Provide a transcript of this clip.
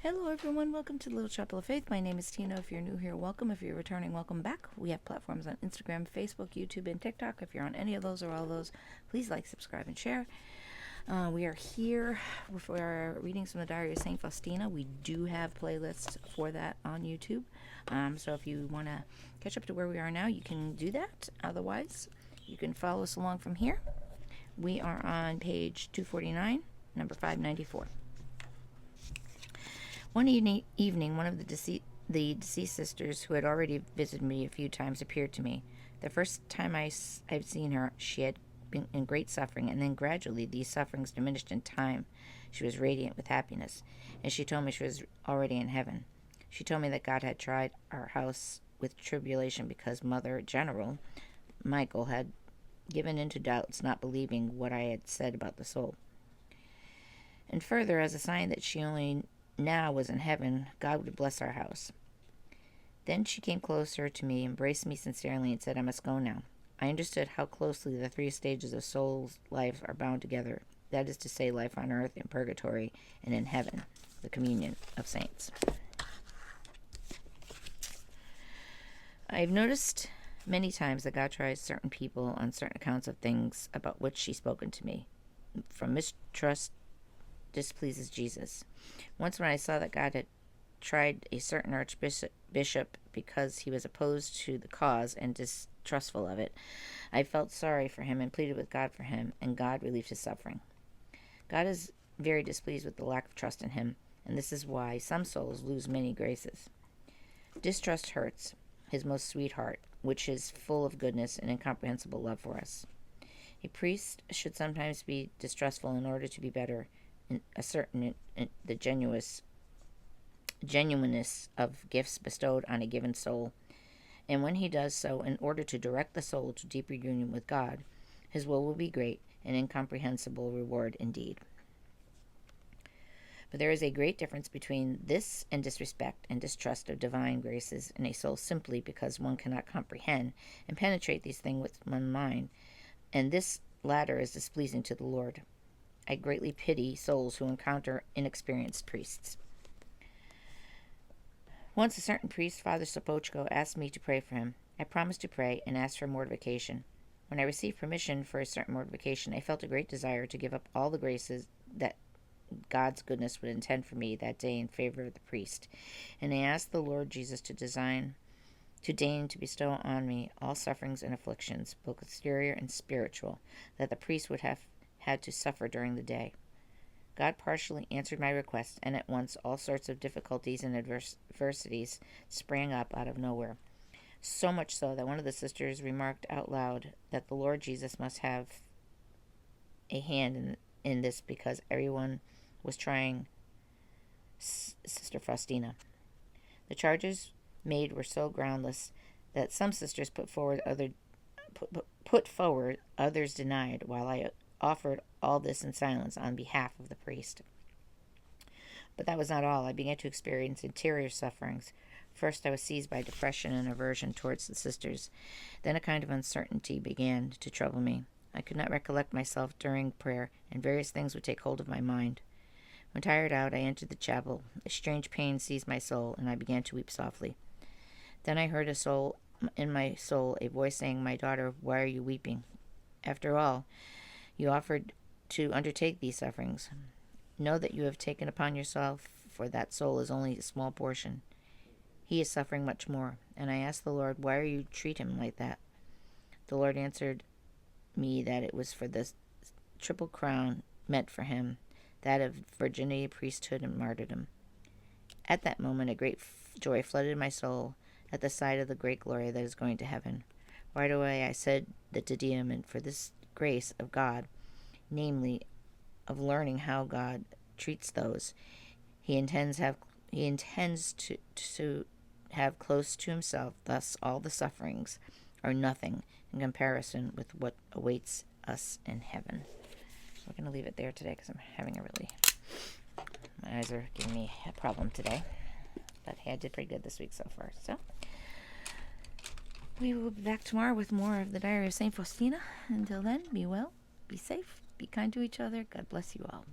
Hello everyone, welcome to the Little Chapel of Faith. My name is Tina. If you're new here, welcome. If you're returning, welcome back. We have platforms on Instagram, Facebook, YouTube, and TikTok. If you're on any of those or all those, please like, subscribe, and share. We are here for readings from the Diary of Saint Faustina. We do have playlists for that on YouTube. So if you want to catch up to where we are now, you can do that. Otherwise, you can follow us along from here. We are on page 249, number 594. One evening, one of the deceased sisters, who had already visited me a few times, appeared to me. The first time I'd seen her, she had been in great suffering, and then gradually these sufferings diminished in time. She was radiant with happiness, and she told me she was already in heaven. She told me that God had tried our house with tribulation because Mother General Michael had given in to doubts, not believing what I had said about the soul. And further, as a sign that she only now was in heaven, God would bless our house. Then she came closer to me, embraced me sincerely, and said, I must go now. I understood how closely the three stages of soul's life are bound together. That is to say, life on earth, in purgatory, and in heaven, the communion of saints. I've noticed many times that God tries certain people on certain accounts of things about which she's spoken to me. From mistrust displeases Jesus. Once when I saw that God had tried a certain archbishop because he was opposed to the cause and distrustful of it, I felt sorry for him and pleaded with God for him, and God relieved his suffering. God is very displeased with the lack of trust in him, and this is why some souls lose many graces. Distrust hurts his most sweet heart, which is full of goodness and incomprehensible love for us. A priest should sometimes be distrustful in order to be better, ascertain the genuineness of gifts bestowed on a given soul, and when he does so in order to direct the soul to deeper union with God, his will be great and incomprehensible reward indeed. But there is a great difference between this and disrespect and distrust of divine graces in a soul simply because one cannot comprehend and penetrate these things with one's mind, and this latter is displeasing to the Lord. I greatly pity souls who encounter inexperienced priests. Once a certain priest, Father Sopochko, asked me to pray for him. I promised to pray and asked for mortification. When I received permission for a certain mortification, I felt a great desire to give up all the graces that God's goodness would intend for me that day in favor of the priest, and I asked the Lord Jesus to deign to bestow on me all sufferings and afflictions, both exterior and spiritual, that the priest would have had to suffer during the day. God partially answered my request, and at once all sorts of difficulties and adversities sprang up out of nowhere. So much so that one of the sisters remarked out loud that the Lord Jesus must have a hand in this because everyone was trying Sister Faustina. The charges made were so groundless that some sisters put forward, others denied, while I offered all this in silence on behalf of the priest. But that was not all. I began to experience interior sufferings. First, I was seized by depression and aversion towards the sisters. Then a kind of uncertainty began to trouble me. I could not recollect myself during prayer, and various things would take hold of my mind. When tired out, I entered the chapel. A strange pain seized my soul, and I began to weep softly. Then I heard in my soul a voice saying, My daughter, why are you weeping? After all, you offered to undertake these sufferings. Know that you have taken upon yourself, for that soul is only a small portion. He is suffering much more. And I asked the Lord, why are you treat him like that? The Lord answered me that it was for the triple crown meant for him, that of virginity, priesthood, and martyrdom. At that moment, a great joy flooded my soul at the sight of the great glory that is going to heaven. Right away I said the Te Deum, and for this grace of God, namely, of learning how God treats those he intends to have close to himself. Thus, all the sufferings are nothing in comparison with what awaits us in heaven. We're going to leave it there today because I'm having my eyes are giving me a problem today. But hey, I did pretty good this week so far. So we will be back tomorrow with more of the Diary of Saint Faustina. Until then, be well, be safe, be kind to each other. God bless you all.